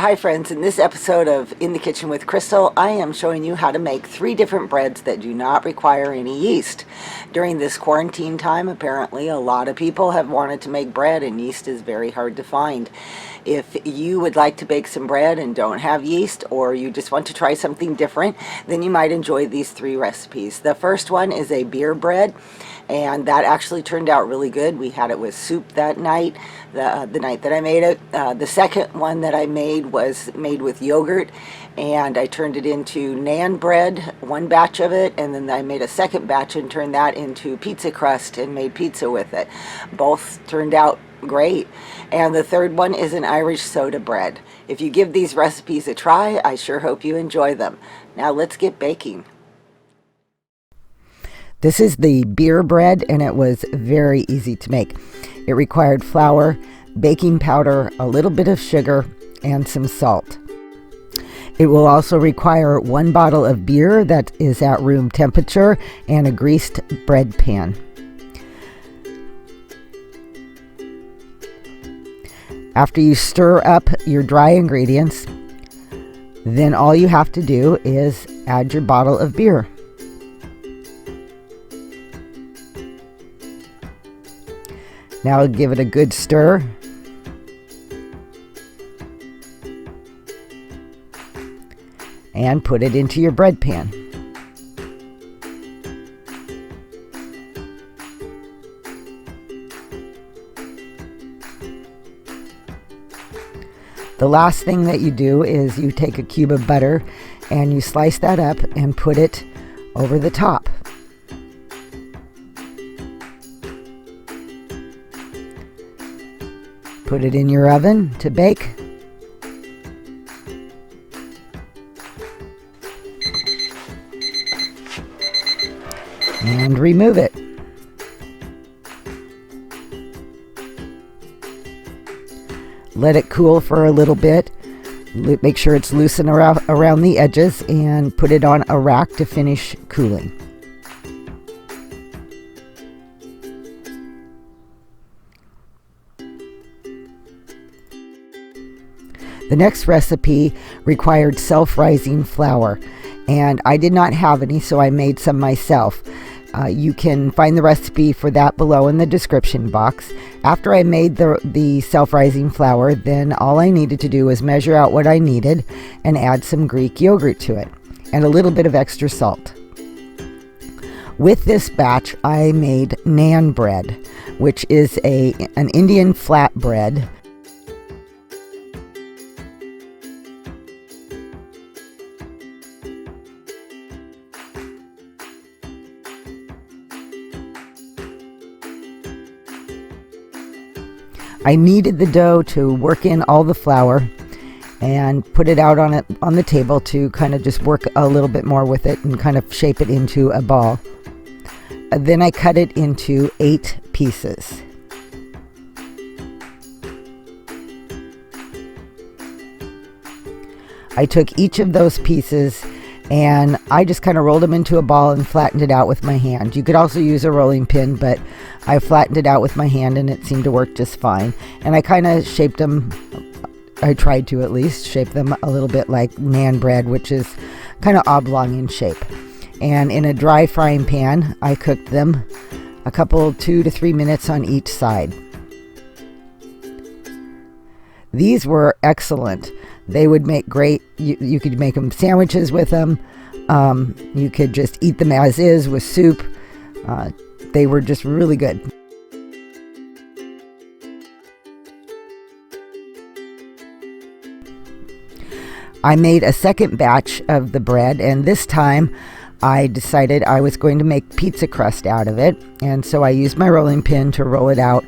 Hi friends, in this episode of In the Kitchen with Crystal, I am showing you how to make 3 different breads that do not require any yeast. During this quarantine time, apparently a lot of people have wanted to make bread and yeast is very hard to find. If you would like to bake some bread and don't have yeast, or you just want to try something different, then you might enjoy these 3 recipes. The first one is a beer bread, and that actually turned out really good. We had it with soup that night, the night that I made it. The second one that I made was made with yogurt, and I turned it into naan bread, one batch of it, and then I made a second batch and turned that into pizza crust and made pizza with it. Both turned out great. And the third one is an Irish soda bread. If you give these recipes a try, I sure hope you enjoy them. Now let's get baking. This is the beer bread, and it was very easy to make. It required flour, baking powder, a little bit of sugar, and some salt. It will also require 1 bottle of beer that is at room temperature and a greased bread pan. After you stir up your dry ingredients, then all you have to do is add your bottle of beer. Now give it a good stir. And put it into your bread pan. The last thing that you do is you take a cube of butter and you slice that up and put it over the top. Put it in your oven to bake. And remove it. Let it cool for a little bit. Make sure it's loosened around the edges and put it on a rack to finish cooling. The next recipe required self-rising flour, and I did not have any, so I made some myself. You can find the recipe for that below in the description box. After I made the self-rising flour, then all I needed to do was measure out what I needed and add some Greek yogurt to it and a little bit of extra salt. With this batch, I made naan bread, which is an Indian flat bread. I kneaded the dough to work in all the flour and put it out on the table to kind of just work a little bit more with it and kind of shape it into a ball. Then I cut it into 8 pieces. I took each of those pieces and I just kind of rolled them into a ball and flattened it out with my hand. You could also use a rolling pin, but I flattened it out with my hand and it seemed to work just fine. And I kind of shaped them, I tried to at least, shape them a little bit like naan bread, which is kind of oblong in shape. And in a dry frying pan, I cooked them a couple, 2 to 3 minutes on each side. These were excellent. They would make great, you could make them sandwiches with them. You could just eat them as is with soup. They were just really good. I made a second batch of the bread, and this time I decided I was going to make pizza crust out of it. And so I used my rolling pin to roll it out.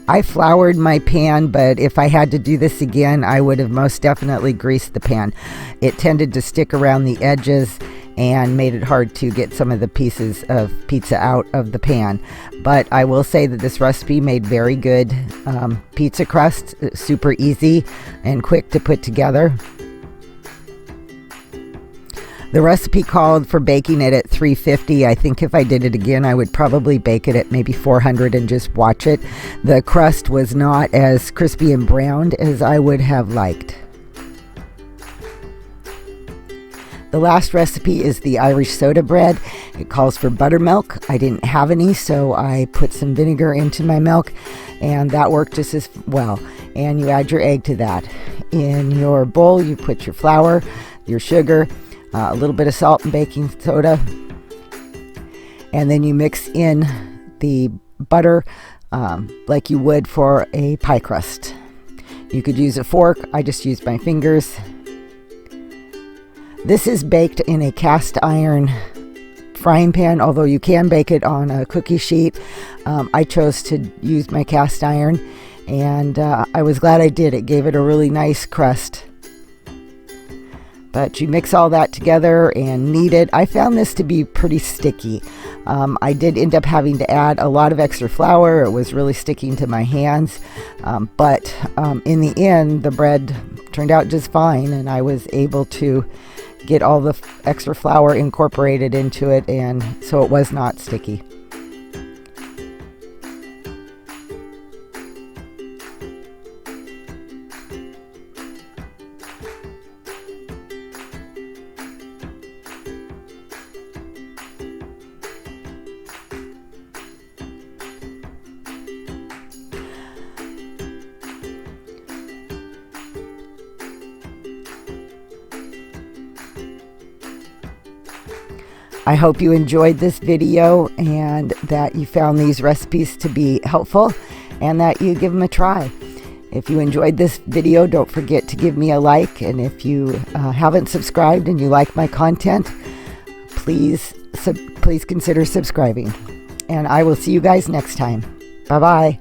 I floured my pan, but if I had to do this again, I would have most definitely greased the pan. It tended to stick around the edges and made it hard to get some of the pieces of pizza out of the pan. But I will say that this recipe made very good pizza crust, super easy and quick to put together. The recipe called for baking it at 350. I think if I did it again, I would probably bake it at maybe 400 and just watch it. The crust was not as crispy and browned as I would have liked. The last recipe is the Irish soda bread. It calls for buttermilk. I didn't have any, so I put some vinegar into my milk, and that worked just as well. And you add your egg to that. In your bowl, you put your flour, your sugar, a little bit of salt and baking soda, and then you mix in the butter like you would for a pie crust. You could use a fork. I just used my fingers. This is baked in a cast iron frying pan, although you can bake it on a cookie sheet. I chose to use my cast iron, and I was glad I did. It gave it a really nice crust. But you mix all that together and knead it. I found this to be pretty sticky. I did end up having to add a lot of extra flour. It was really sticking to my hands. But in the end, the bread turned out just fine, and I was able to get all the extra flour incorporated into it, and so it was not sticky. I hope you enjoyed this video and that you found these recipes to be helpful and that you give them a try. If you enjoyed this video, don't forget to give me a like, and if you haven't subscribed and you like my content, please consider subscribing. And I will see you guys next time. Bye-bye.